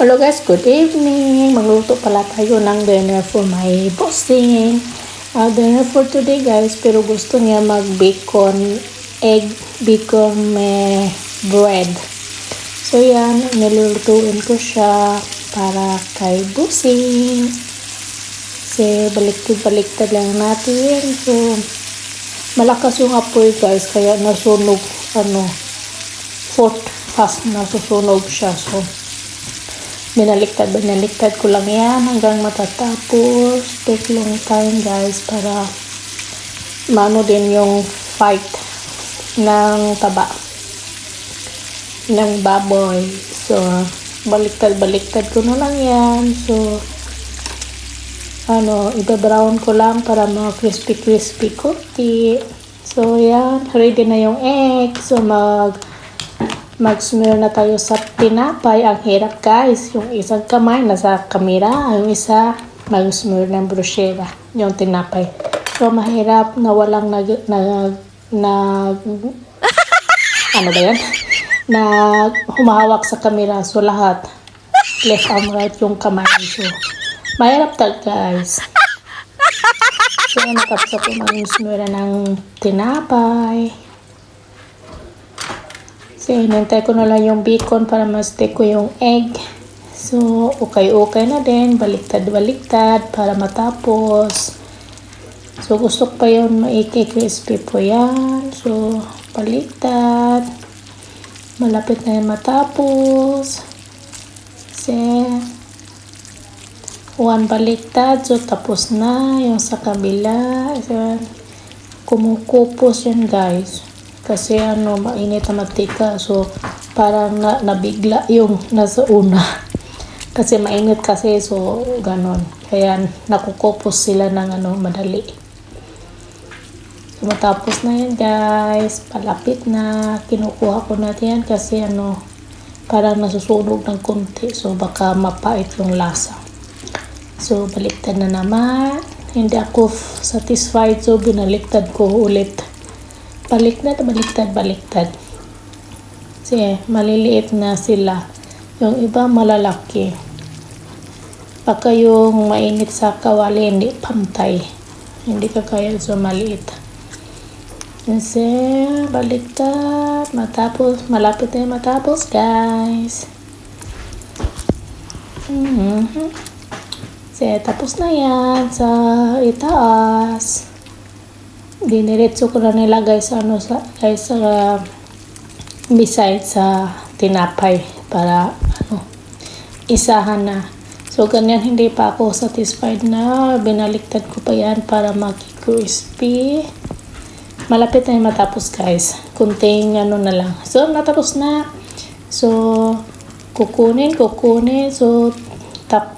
Hello guys, good evening. Magluto pala tayo ng dinner for my bossing. Dinner for today guys, pero gusto niya mag-bacon, egg, bacon bread. So yan, nilulutuin ko siya para kay bossing. Kasi baliktad lang natin. So, malakas yung apoy guys, kaya nasunog, fast nasusunog siya. So, binaliktad ko lang yan hanggang matatapos. Take long time guys para maano din yung fight ng taba ng baboy. So baliktad ko na lang yan. So iba-brown ko lang para mga crispy cookie. So yan, ready na yung egg. So mag-smear na tayo sa tinapay. Ang hirap guys, yung isang kamay nasa kamera, yung isa mag-smear ng brochera, yung tinapay. So mahirap na walang na humahawak sa kamera. So lahat left and right yung kamay. So mahirap guys. So natapos ako mag-smear ng tinapay. So, hinintay ko na lang yung bacon para ma-stick ko yung egg. So, okay na din. Baliktad para matapos. So, gusto ko pa yun crispy po yan. So, baliktad. Malapit na yung matapos. Kasi, one baliktad. So, tapos na yung sa kabila. So, kumukupos yan guys. Kasi mainit na mantika. So, parang nabigla yung nasa una. Kasi mainit kasi. So, ganon. Kaya nakukupos sila ng madali. So, matapos na yan guys. Palapit na. Kinukuha ko na yan kasi parang nasusunog ng konti. So, baka mapait yung lasa. So, baliktad na naman. Hindi ako satisfied. So, binaliktad ko ulit. Baliktad. Kasi maliliit na sila. Yung iba malalaki. Baka yung mainit sa kawali hindi pantay. Hindi kaya so maliit. Kasi baliktad. Malapit na matapos guys. Kasi tapos na yan sa itaas. Diniretso ko na nilagay sa beside sa tinapay para isahan na. So ganyan, hindi pa ako satisfied na binaliktad ko pa yan para maki-crispy. Malapit na yung matapos guys. Kunting na lang. So natapos na. So kukunin. So tap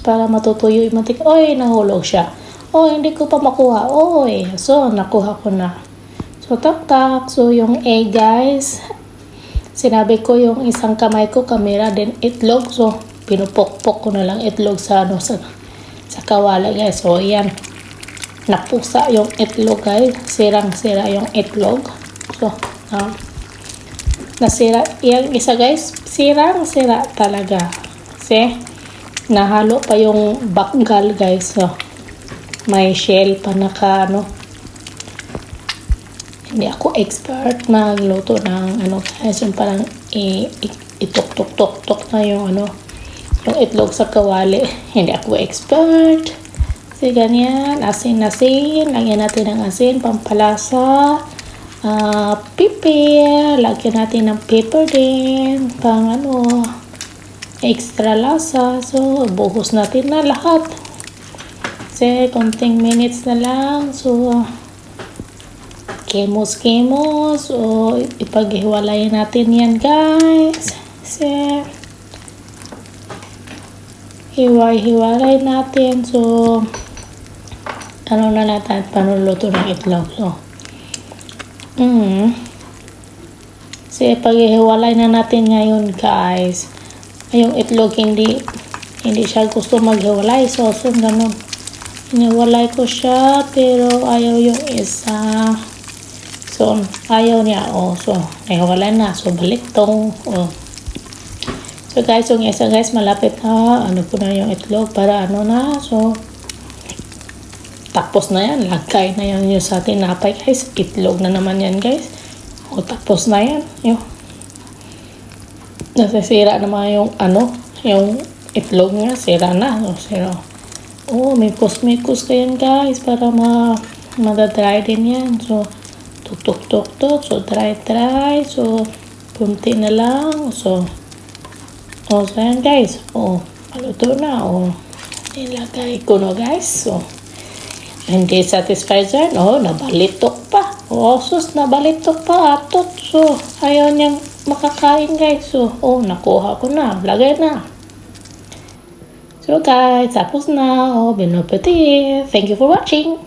para matutuyo yung mantika. Oy, nahulog siya. Oh, hindi ko pa makuha. So, nakuha ko na. So, tak. So, yung egg, guys. Sinabi ko yung isang kamay ko, kamera, then itlog. So, pinupokpok ko na lang itlog sa kawala, guys. So, yan. Napusa yung itlog, guys. Sirang-sira yung itlog. So, nasira. Yung isa, guys, sirang-sira talaga. Kasi, nahalo pa yung bakgal, guys. So, may shell pa hindi ako expert magluto ng guys, yung parang itok-tok na yung itlog sa kawali. Hindi ako expert. Kasi ganyan, asin, lagyan natin ng asin, pampalasa, pipir, lagyan natin ng pepper din, pang extra lasa. So, buhos natin na lahat. Kasi konting minutes na lang. So, kemos. So, ipaghiwalayin natin yan guys. Kasi, hiwalay natin. So, na natin panuluto ng itlog. So, kasi paghiwalay na natin ngayon guys. Yung itlog hindi siya gusto maghiwalay. So, ganun. Iniwalay ko siya, pero ayaw yung isa. So, ayaw niya. So, nahiwalay na. So, balik tong. So guys, yung isa guys, malapit na, ano po na yung itlog para ano na, so, tapos na yan, lagay na yan yung sa tinapay guys, itlog na naman yan guys. O tapos na yan, yung, nasisira naman yung ano, yung itlog nga, sira na, so, sira. Oh, may kus ka yan guys, para madadry din yan, so, tuk, so, dry, so, kunti na lang, so, so yan guys, paluto na, nilagay ko na guys, so, hindi satisfied dyan, nabalitok pa, sus, nabalitok pa, atot, so, ayaw niyang makakain guys, so, nakuha ko na, lagay na. So guys, tapos na, bon appetit, thank you for watching.